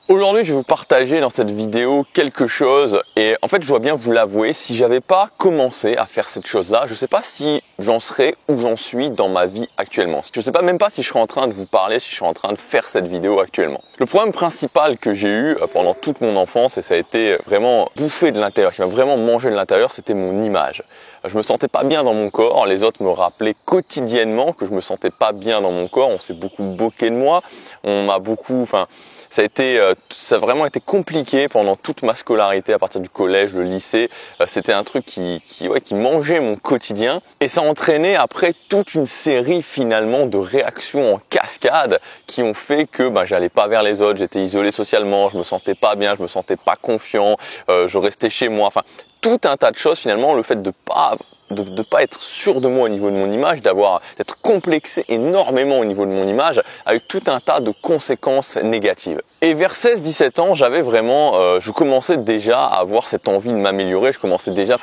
Aujourd'hui, je vais vous partager dans cette vidéo quelque chose et en fait, je dois bien vous l'avouer, si j'avais pas commencé à faire cette chose-là, je sais pas si j'en serais où j'en suis dans ma vie actuellement. Je sais pas même pas si je serais en train de vous parler, si je suis en train de faire cette vidéo actuellement. Le problème principal que j'ai eu pendant toute mon enfance, et ça a été vraiment bouffé de l'intérieur, qui m'a vraiment mangé de l'intérieur, c'était mon image. Je me sentais pas bien dans mon corps, les autres me rappelaient quotidiennement que je me sentais pas bien dans mon corps, on s'est beaucoup moqué de moi, on m'a beaucoup, ça a vraiment été compliqué pendant toute ma scolarité, à partir du collège, le lycée. C'était un truc qui mangeait mon quotidien. Et ça a entraîné après toute une série finalement de réactions en cascade qui ont fait que j'allais pas vers les autres, j'étais isolé socialement, je me sentais pas bien, je me sentais pas confiant, je restais chez moi. Enfin, tout un tas de choses finalement, le fait de pas être sûr de moi au niveau de mon image, d'être complexé énormément au niveau de mon image, a eu tout un tas de conséquences négatives. Et vers 16-17 ans, je commençais déjà à avoir cette envie de m'améliorer,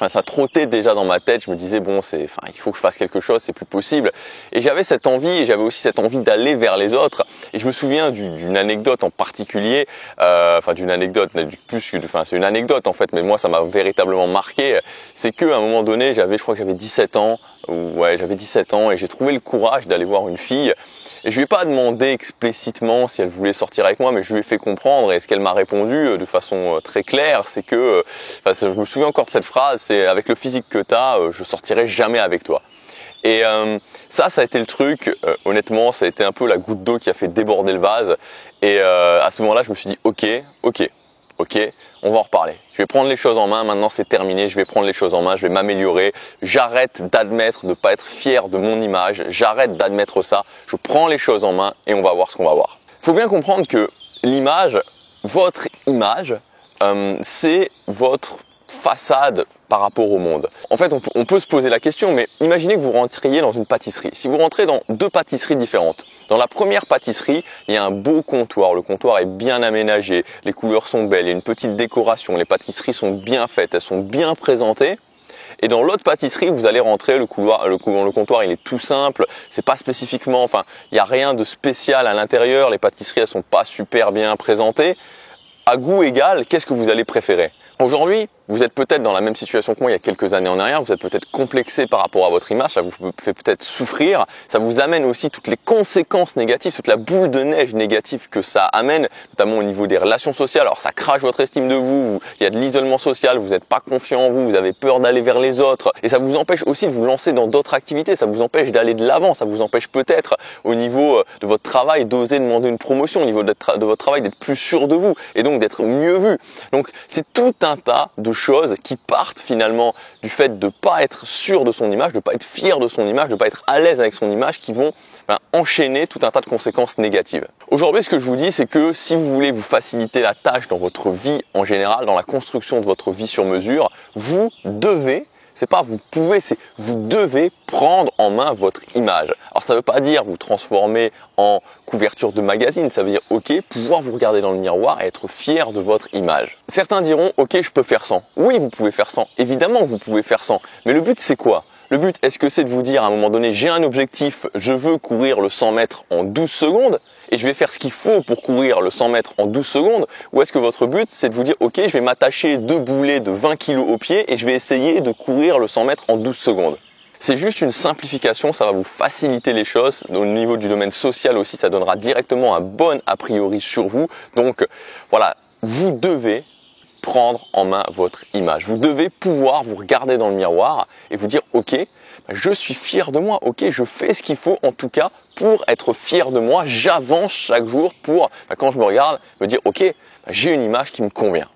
ça trottait déjà dans ma tête, je me disais il faut que je fasse quelque chose, c'est plus possible. Et j'avais cette envie, et j'avais aussi cette envie d'aller vers les autres. Et je me souviens d'une anecdote en particulier, c'est une anecdote en fait, mais moi ça m'a véritablement marqué. C'est qu'à un moment donné, je crois que j'avais 17 ans, j'avais 17 ans et j'ai trouvé le courage d'aller voir une fille. Et je lui ai pas demandé explicitement si elle voulait sortir avec moi, mais je lui ai fait comprendre, et ce qu'elle m'a répondu de façon très claire, c'est que, je me souviens encore de cette phrase, c'est avec le physique que t'as, je sortirai jamais avec toi. Et ça a été le truc, honnêtement, ça a été un peu la goutte d'eau qui a fait déborder le vase. Et à ce moment-là, je me suis dit, ok, on va en reparler. Je vais prendre les choses en main, maintenant c'est terminé, je vais prendre les choses en main, je vais m'améliorer. J'arrête d'admettre de ne pas être fier de mon image, j'arrête d'admettre ça, je prends les choses en main et on va voir ce qu'on va voir. Il faut bien comprendre que votre image, c'est votre façade par rapport au monde. En fait, on peut se poser la question, mais imaginez que vous rentriez dans une pâtisserie. Si vous rentrez dans deux pâtisseries différentes, dans la première pâtisserie, il y a un beau comptoir. Le comptoir est bien aménagé, les couleurs sont belles, il y a une petite décoration, les pâtisseries sont bien faites, elles sont bien présentées. Et dans l'autre pâtisserie, vous allez rentrer, le comptoir il est tout simple, c'est pas spécifiquement, il n'y a rien de spécial à l'intérieur, les pâtisseries elles sont pas super bien présentées. À goût égal, qu'est-ce que vous allez préférer? Aujourd'hui, vous êtes peut-être dans la même situation que moi il y a quelques années en arrière, vous êtes peut-être complexé par rapport à votre image, ça vous fait peut-être souffrir, ça vous amène aussi toutes les conséquences négatives, toute la boule de neige négative que ça amène, notamment au niveau des relations sociales. Alors ça crache votre estime de vous, il y a de l'isolement social, vous n'êtes pas confiant en vous, vous avez peur d'aller vers les autres et ça vous empêche aussi de vous lancer dans d'autres activités, ça vous empêche d'aller de l'avant, ça vous empêche peut-être au niveau de votre travail d'oser demander une promotion, au niveau de votre travail d'être plus sûr de vous et donc d'être mieux vu. Donc c'est tout un tas de choses qui partent finalement du fait de ne pas être sûr de son image, de ne pas être fier de son image, de ne pas être à l'aise avec son image, qui vont enchaîner tout un tas de conséquences négatives. Aujourd'hui, ce que je vous dis, c'est que si vous voulez vous faciliter la tâche dans votre vie en général, dans la construction de votre vie sur mesure, vous devez, c'est pas vous pouvez, c'est vous devez prendre en main votre image. Alors ça ne veut pas dire vous transformer en couverture de magazine, ça veut dire pouvoir vous regarder dans le miroir et être fier de votre image. Certains diront je peux faire sans. Oui, vous pouvez faire sans, évidemment vous pouvez faire sans. Mais le but c'est quoi? Le but, est-ce que c'est de vous dire à un moment donné, j'ai un objectif, je veux courir le 100 mètres en 12 secondes et je vais faire ce qu'il faut pour courir le 100 mètres en 12 secondes? Ou est-ce que votre but, c'est de vous dire, je vais m'attacher 2 boulets de 20 kg au pied et je vais essayer de courir le 100 mètres en 12 secondes? C'est juste une simplification, ça va vous faciliter les choses. Au niveau du domaine social aussi, ça donnera directement un bon a priori sur vous. Donc voilà, vous devez prendre en main votre image. Vous devez pouvoir vous regarder dans le miroir et vous dire je suis fier de moi, je fais ce qu'il faut en tout cas pour être fier de moi, j'avance chaque jour pour, quand je me regarde, me dire j'ai une image qui me convient.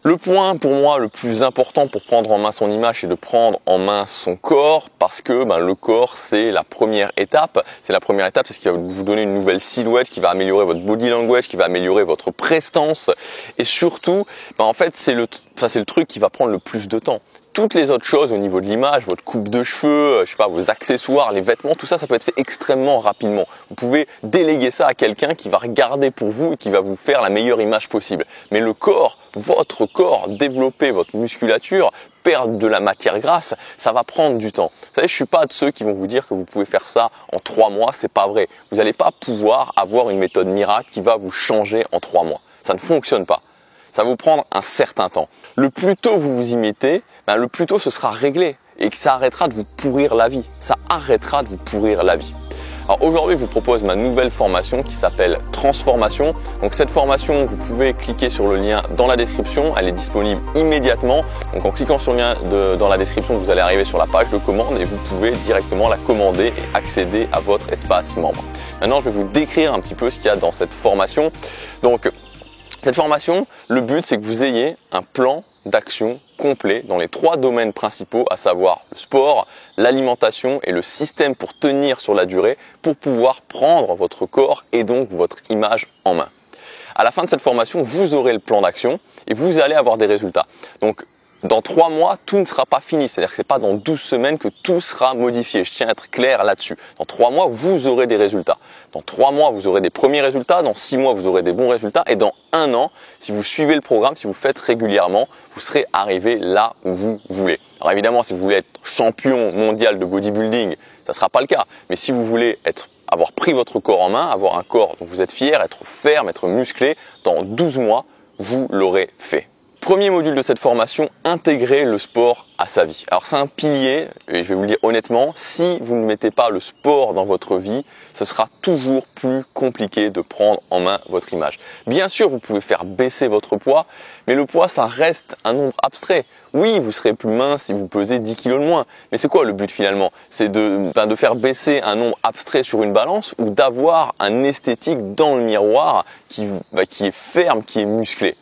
Le point pour moi le plus important pour prendre en main son image, c'est de prendre en main son corps parce que le corps c'est la première étape. C'est la première étape, c'est ce qui va vous donner une nouvelle silhouette, qui va améliorer votre body language, qui va améliorer votre prestance et surtout, en fait c'est le truc qui va prendre le plus de temps. Toutes les autres choses au niveau de l'image, votre coupe de cheveux, vos accessoires, les vêtements, tout ça, ça peut être fait extrêmement rapidement. Vous pouvez déléguer ça à quelqu'un qui va regarder pour vous et qui va vous faire la meilleure image possible. Mais le corps, votre corps, développer votre musculature, perdre de la matière grasse, ça va prendre du temps. Vous savez, je suis pas de ceux qui vont vous dire que vous pouvez faire ça en 3 mois, c'est pas vrai. Vous n'allez pas pouvoir avoir une méthode miracle qui va vous changer en 3 mois. Ça ne fonctionne pas. Ça va vous prendre un certain temps. Le plus tôt vous vous y mettez, le plus tôt ce sera réglé et que ça arrêtera de vous pourrir la vie. Ça arrêtera de vous pourrir la vie. Alors aujourd'hui, je vous propose ma nouvelle formation qui s'appelle Transformation. Donc cette formation, vous pouvez cliquer sur le lien dans la description. Elle est disponible immédiatement. Donc en cliquant sur le lien dans la description, vous allez arriver sur la page de commande et vous pouvez directement la commander et accéder à votre espace membre. Maintenant, je vais vous décrire un petit peu ce qu'il y a dans cette formation. Donc cette formation, le but, c'est que vous ayez un plan d'action complet dans les 3 domaines principaux, à savoir le sport, l'alimentation et le système pour tenir sur la durée, pour pouvoir prendre votre corps et donc votre image en main. À la fin de cette formation, vous aurez le plan d'action et vous allez avoir des résultats. Donc, dans 3 mois, tout ne sera pas fini. C'est-à-dire que ce n'est pas dans 12 semaines que tout sera modifié. Je tiens à être clair là-dessus. Dans 3 mois, vous aurez des résultats. Dans 3 mois, vous aurez des premiers résultats. Dans 6 mois, vous aurez des bons résultats. Et dans 1 an, si vous suivez le programme, si vous faites régulièrement, vous serez arrivé là où vous voulez. Alors évidemment, si vous voulez être champion mondial de bodybuilding, ça ne sera pas le cas. Mais si vous voulez avoir pris votre corps en main, avoir un corps dont vous êtes fier, être ferme, être musclé, dans 12 mois, vous l'aurez fait. Premier module de cette formation, intégrer le sport à sa vie. Alors c'est un pilier, et je vais vous le dire honnêtement, si vous ne mettez pas le sport dans votre vie, ce sera toujours plus compliqué de prendre en main votre image. Bien sûr, vous pouvez faire baisser votre poids, mais le poids, ça reste un nombre abstrait. Oui, vous serez plus mince si vous pesez 10 kg de moins, mais c'est quoi le but finalement? C'est de faire baisser un nombre abstrait sur une balance ou d'avoir un esthétique dans le miroir qui est ferme, qui est musclé.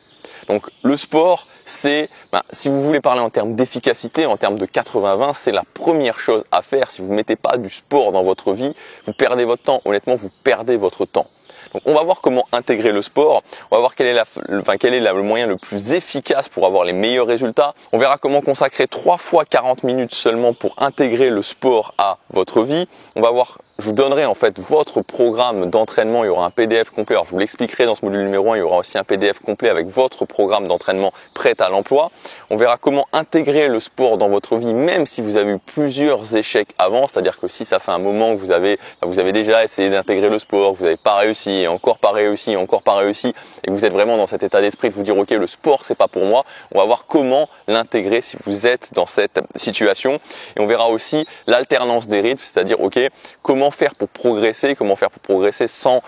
Donc le sport, c'est, si vous voulez parler en termes d'efficacité, en termes de 80-20, c'est la première chose à faire. Si vous ne mettez pas du sport dans votre vie, vous perdez votre temps. Honnêtement, vous perdez votre temps. Donc on va voir comment intégrer le sport, on va voir quel est le moyen le plus efficace pour avoir les meilleurs résultats. On verra comment consacrer 3 fois 40 minutes seulement pour intégrer le sport à votre vie. On va voir, je vous donnerai en fait votre programme d'entraînement, il y aura un PDF complet. Alors je vous l'expliquerai dans ce module numéro 1, il y aura aussi un PDF complet avec votre programme d'entraînement prêt à l'emploi. On verra comment intégrer le sport dans votre vie même si vous avez eu plusieurs échecs avant, c'est-à-dire que si ça fait un moment que vous avez déjà essayé d'intégrer le sport, que vous n'avez pas réussi, et encore pas réussi, et encore pas réussi, et que vous êtes vraiment dans cet état d'esprit de vous dire ok, le sport c'est pas pour moi, on va voir comment l'intégrer si vous êtes dans cette situation. Et on verra aussi l'alternance des rythmes, c'est-à-dire ok, comment faire pour progresser sans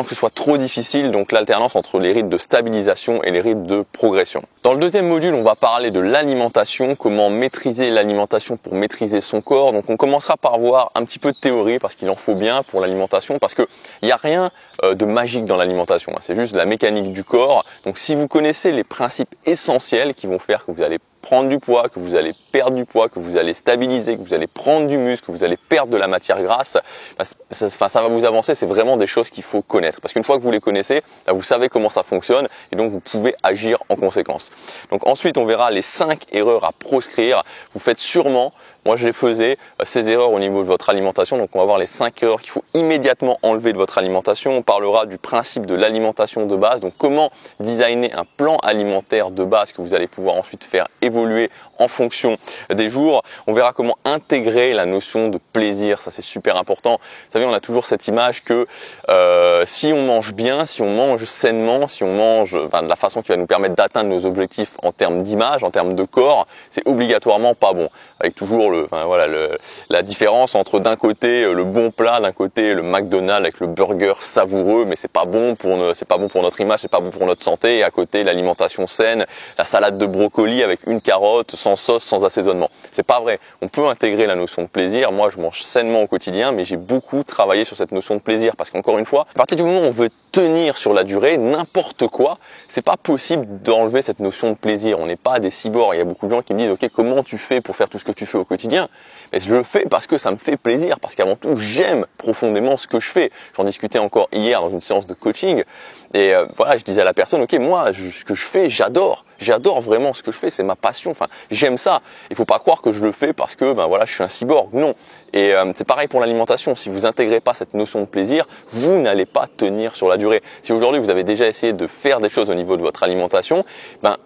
que ce soit trop difficile, donc l'alternance entre les rythmes de stabilisation et les rythmes de progression. Dans le deuxième module, on va parler de l'alimentation, comment maîtriser l'alimentation pour maîtriser son corps. Donc on commencera par voir un petit peu de théorie parce qu'il en faut bien pour l'alimentation, parce qu'il n'y a rien de magique dans l'alimentation, c'est juste la mécanique du corps. Donc si vous connaissez les principes essentiels qui vont faire que vous allez prendre du poids, que vous allez perdre du poids, que vous allez stabiliser, que vous allez prendre du muscle, que vous allez perdre de la matière grasse, ça va vous avancer. C'est vraiment des choses qu'il faut connaître. Parce qu'une fois que vous les connaissez, vous savez comment ça fonctionne et donc vous pouvez agir en conséquence. Donc ensuite, on verra les 5 erreurs à proscrire. Vous faites sûrement, moi je les faisais, ces erreurs au niveau de votre alimentation. Donc on va voir les 5 erreurs qu'il faut immédiatement enlever de votre alimentation. On parlera du principe de l'alimentation de base. Donc comment designer un plan alimentaire de base que vous allez pouvoir ensuite faire évoluer en fonction des jours. On verra comment intégrer la notion de plaisir, ça c'est super important. Vous savez, on a toujours cette image que si on mange bien, si on mange sainement, si on mange de la façon qui va nous permettre d'atteindre nos objectifs en termes d'image, en termes de corps, c'est obligatoirement pas bon. Avec toujours la différence entre d'un côté le bon plat, d'un côté le McDonald's avec le burger savoureux, mais c'est pas bon pour notre image, c'est pas bon pour notre santé. Et à côté l'alimentation saine, la salade de brocoli avec une carotte, sans sauce, sans assaisonnement. C'est pas vrai. On peut intégrer la notion de plaisir. Moi, je mange sainement au quotidien, mais j'ai beaucoup travaillé sur cette notion de plaisir parce qu'encore une fois, à partir du moment où on veut tenir sur la durée, n'importe quoi, c'est pas possible d'enlever cette notion de plaisir. On n'est pas des cyborgs. Il y a beaucoup de gens qui me disent ok, comment tu fais pour faire tout ce que tu fais au quotidien? Mais je le fais parce que ça me fait plaisir, parce qu'avant tout, j'aime profondément ce que je fais. J'en discutais encore hier dans une séance de coaching et je disais à la personne ok, moi, ce que je fais, j'adore. j'adore vraiment ce que je fais, c'est ma passion, enfin j'aime ça. Il faut pas croire que je le fais parce que ben voilà, je suis un cyborg, non. Et c'est pareil pour l'alimentation, si vous intégrez pas cette notion de plaisir, vous n'allez pas tenir sur la durée. Si aujourd'hui vous avez déjà essayé de faire des choses au niveau de votre alimentation,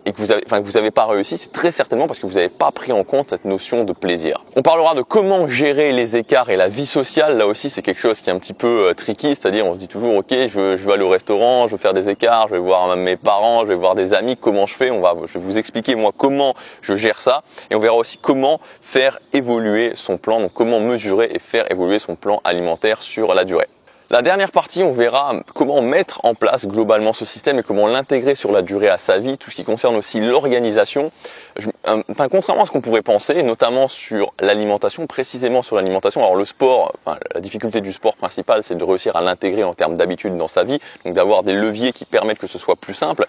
et que vous avez pas réussi, c'est très certainement parce que vous n'avez pas pris en compte cette notion de plaisir. On parlera de comment gérer les écarts et la vie sociale. Là aussi, c'est quelque chose qui est un petit peu tricky, c'est-à-dire on se dit toujours ok, je veux aller au restaurant, je veux faire des écarts, je vais voir mes parents, je vais voir des amis, comment je fais, je vais vous expliquer moi comment je gère ça, et on verra aussi comment faire évoluer son plan, donc comment mesurer et faire évoluer son plan alimentaire sur la durée. La dernière partie, on verra comment mettre en place globalement ce système et comment l'intégrer sur la durée à sa vie, tout ce qui concerne aussi l'organisation. Contrairement à ce qu'on pourrait penser, notamment sur l'alimentation, précisément sur l'alimentation, alors le sport, la difficulté du sport principal, c'est de réussir à l'intégrer en termes d'habitude dans sa vie, donc d'avoir des leviers qui permettent que ce soit plus simple.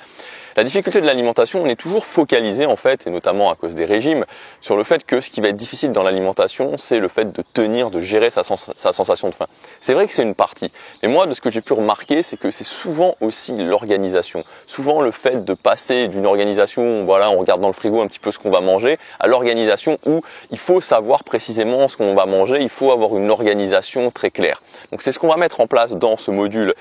La difficulté de l'alimentation, on est toujours focalisé en fait, et notamment à cause des régimes, sur le fait que ce qui va être difficile dans l'alimentation, c'est le fait de tenir, de gérer sa sensation de faim. C'est vrai que c'est une partie, mais moi de ce que j'ai pu remarquer, c'est que c'est souvent aussi l'organisation. Souvent le fait de passer d'une organisation, on regarde dans le frigo un petit peu ce qu'on va manger, à l'organisation où il faut savoir précisément ce qu'on va manger, il faut avoir une organisation très claire. Donc c'est ce qu'on va mettre en place dans ce module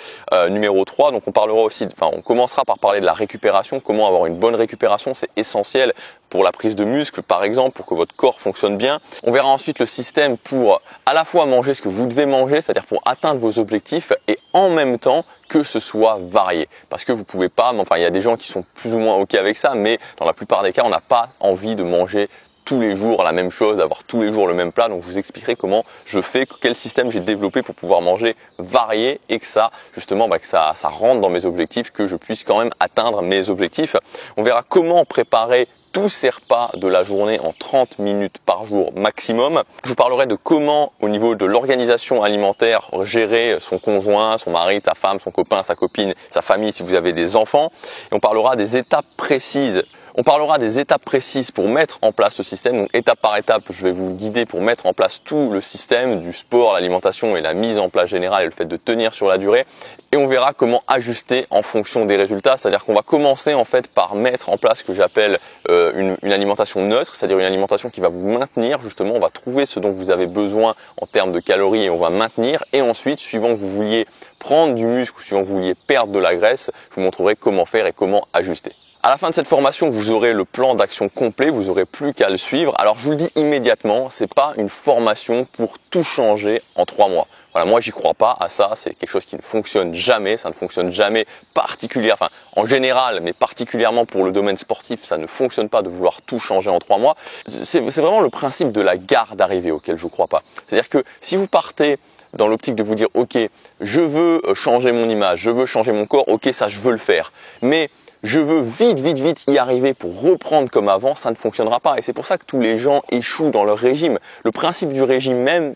numéro 3. Donc on commencera par parler de la récupération. Comment avoir une bonne récupération, c'est essentiel pour la prise de muscle par exemple, pour que votre corps fonctionne bien. On verra ensuite le système pour à la fois manger ce que vous devez manger, c'est-à-dire pour atteindre vos objectifs, et en même temps que ce soit varié. Parce que vous pouvez pas, il y a des gens qui sont plus ou moins ok avec ça, mais dans la plupart des cas, on n'a pas envie de manger tous les jours la même chose, d'avoir tous les jours le même plat. Donc je vous expliquerai comment je fais, quel système j'ai développé pour pouvoir manger varié et que ça, justement, que ça rentre dans mes objectifs, que je puisse quand même atteindre mes objectifs. On verra comment préparer tous ces repas de la journée en 30 minutes par jour maximum. Je vous parlerai de comment, au niveau de l'organisation alimentaire, gérer son conjoint, son mari, sa femme, son copain, sa copine, sa famille si vous avez des enfants. Et on parlera des étapes précises. On parlera des étapes précises pour mettre en place ce système. Donc étape par étape, je vais vous guider pour mettre en place tout le système du sport, l'alimentation et la mise en place générale et le fait de tenir sur la durée. Et on verra comment ajuster en fonction des résultats. C'est-à-dire qu'on va commencer en fait par mettre en place ce que j'appelle une alimentation neutre, c'est-à-dire une alimentation qui va vous maintenir. Justement, on va trouver ce dont vous avez besoin en termes de calories et on va maintenir. Et ensuite, suivant que vous vouliez prendre du muscle ou suivant que vous vouliez perdre de la graisse, je vous montrerai comment faire et comment ajuster. À la fin de cette formation, vous aurez le plan d'action complet, vous n'aurez plus qu'à le suivre. Alors je vous le dis immédiatement, c'est pas une formation pour tout changer en 3 mois. Voilà, moi j'y crois pas à ça, c'est quelque chose qui ne fonctionne jamais, ça ne fonctionne jamais particulièrement, en général, mais particulièrement pour le domaine sportif, ça ne fonctionne pas de vouloir tout changer en 3 mois. C'est vraiment le principe de la gare d'arrivée auquel je crois pas. C'est-à-dire que si vous partez dans l'optique de vous dire ok, je veux changer mon image, je veux changer mon corps, ok ça je veux le faire, mais je veux vite y arriver pour reprendre comme avant, ça ne fonctionnera pas. Et c'est pour ça que tous les gens échouent dans leur régime. Le principe du régime même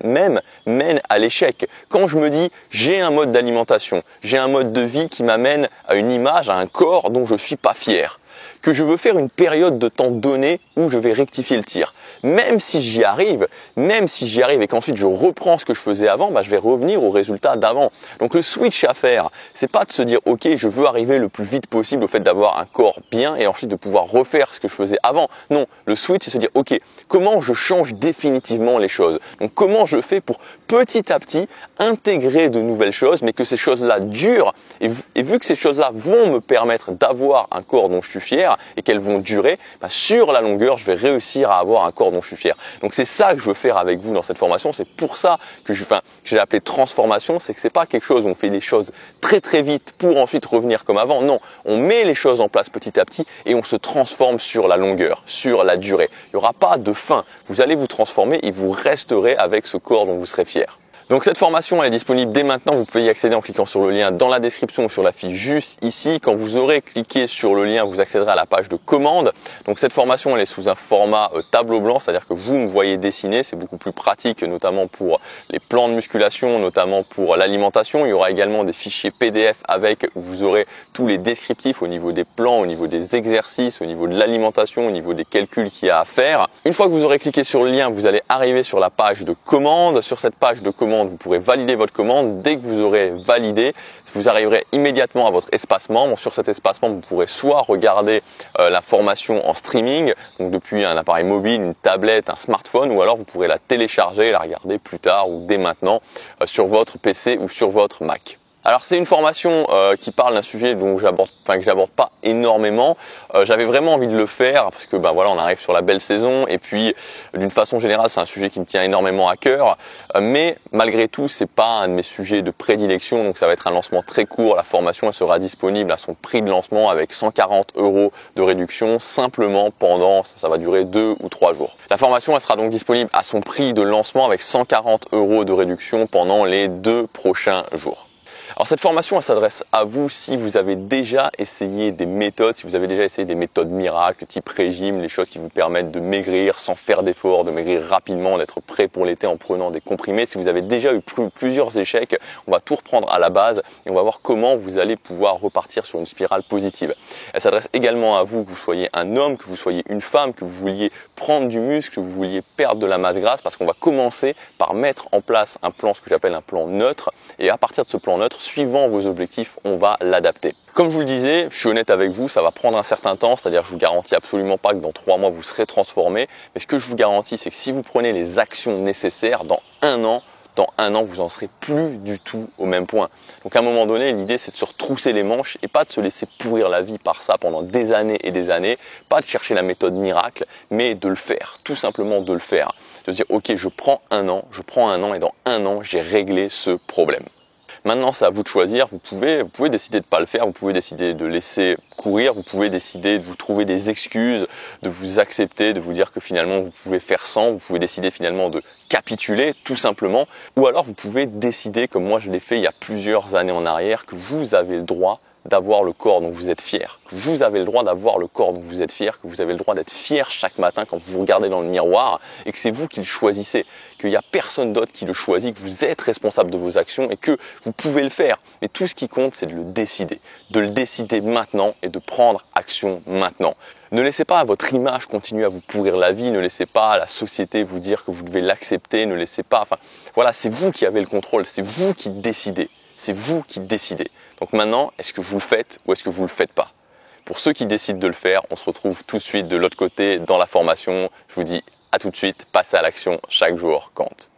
mène à l'échec. Quand je me dis j'ai un mode d'alimentation, j'ai un mode de vie qui m'amène à une image, à un corps dont je suis pas fier, que je veux faire une période de temps donnée où je vais rectifier le tir. Même si j'y arrive et qu'ensuite je reprends ce que je faisais avant, je vais revenir au résultat d'avant. Donc le switch à faire, c'est pas de se dire ok, je veux arriver le plus vite possible au fait d'avoir un corps bien et ensuite de pouvoir refaire ce que je faisais avant. Non, le switch c'est se dire ok, comment je change définitivement les choses. Donc comment je fais pour petit à petit intégrer de nouvelles choses, mais que ces choses-là durent et vu que ces choses-là vont me permettre d'avoir un corps dont je suis fier et qu'elles vont durer, sur la longueur, je vais réussir à avoir un corps dont je suis fier. Donc c'est ça que je veux faire avec vous dans cette formation. C'est pour ça que j'ai appelé transformation. C'est que c'est pas quelque chose où on fait des choses très vite pour ensuite revenir comme avant. Non, on met les choses en place petit à petit et on se transforme sur la longueur, sur la durée. Il n'y aura pas de fin. Vous allez vous transformer et vous resterez avec ce corps dont vous serez fier. Donc cette formation elle est disponible dès maintenant, vous pouvez y accéder en cliquant sur le lien dans la description ou sur la fiche juste ici. Quand vous aurez cliqué sur le lien, vous accéderez à la page de commande. Donc cette formation elle est sous un format tableau blanc, c'est-à-dire que vous me voyez dessiner, c'est beaucoup plus pratique notamment pour les plans de musculation, notamment pour l'alimentation. Il y aura également des fichiers PDF avec où vous aurez tous les descriptifs au niveau des plans, au niveau des exercices, au niveau de l'alimentation, au niveau des calculs qu'il y a à faire. Une fois que vous aurez cliqué sur le lien, vous allez arriver sur la page de commande. Sur cette page de commande, commande, vous pourrez valider votre commande. Dès que vous aurez validé, vous arriverez immédiatement à votre espace membre. Sur cet espace membre, vous pourrez soit regarder la formation en streaming, donc depuis un appareil mobile, une tablette, un smartphone, ou alors vous pourrez la télécharger et la regarder plus tard ou dès maintenant sur votre PC ou sur votre Mac. Alors c'est une formation qui parle d'un sujet dont que j'aborde pas énormément. J'avais vraiment envie de le faire parce que voilà, on arrive sur la belle saison et puis d'une façon générale c'est un sujet qui me tient énormément à cœur. Mais malgré tout c'est pas un de mes sujets de prédilection, donc ça va être un lancement très court. La formation elle sera disponible à son prix de lancement avec 140 € de réduction simplement pendant, ça va durer 2 ou 3 jours. La formation elle sera donc disponible à son prix de lancement avec 140 € de réduction pendant les 2 prochains jours. Alors cette formation, elle s'adresse à vous si vous avez déjà essayé des méthodes, si vous avez déjà essayé des méthodes miracles, type régime, les choses qui vous permettent de maigrir sans faire d'efforts, de maigrir rapidement, d'être prêt pour l'été en prenant des comprimés. Si vous avez déjà eu plusieurs échecs, on va tout reprendre à la base et on va voir comment vous allez pouvoir repartir sur une spirale positive. Elle s'adresse également à vous, que vous soyez un homme, que vous soyez une femme, que vous vouliez prendre du muscle, que vous vouliez perdre de la masse grasse, parce qu'on va commencer par mettre en place un plan, ce que j'appelle un plan neutre, et à partir de ce plan neutre, suivant vos objectifs, on va l'adapter. Comme je vous le disais, je suis honnête avec vous, ça va prendre un certain temps, c'est-à-dire que je vous garantis absolument pas que dans 3 mois vous serez transformé, mais ce que je vous garantis, c'est que si vous prenez les actions nécessaires, dans un an, vous en serez plus du tout au même point. Donc à un moment donné, l'idée c'est de se retrousser les manches et pas de se laisser pourrir la vie par ça pendant des années et des années, pas de chercher la méthode miracle, mais de le faire, tout simplement de le faire. De se dire ok, je prends un an et dans un an, j'ai réglé ce problème. Maintenant, c'est à vous de choisir. Vous pouvez décider de ne pas le faire, vous pouvez décider de laisser courir, vous pouvez décider de vous trouver des excuses, de vous accepter, de vous dire que finalement vous pouvez faire sans, vous pouvez décider finalement de capituler tout simplement, ou alors vous pouvez décider, comme moi je l'ai fait il y a plusieurs années en arrière, que vous avez le droit d'avoir le corps dont vous êtes fier, que vous avez le droit d'avoir le corps dont vous êtes fier, que vous avez le droit d'être fier chaque matin quand vous vous regardez dans le miroir et que c'est vous qui le choisissez, qu'il n'y a personne d'autre qui le choisit, que vous êtes responsable de vos actions et que vous pouvez le faire. Mais tout ce qui compte, c'est de le décider maintenant et de prendre action maintenant. Ne laissez pas votre image continuer à vous pourrir la vie, ne laissez pas la société vous dire que vous devez l'accepter, ne laissez pas, voilà, c'est vous qui avez le contrôle, c'est vous qui décidez, c'est vous qui décidez. Donc maintenant, est-ce que vous le faites ou est-ce que vous ne le faites pas? Pour ceux qui décident de le faire, on se retrouve tout de suite de l'autre côté dans la formation. Je vous dis à tout de suite, passez à l'action, chaque jour compte.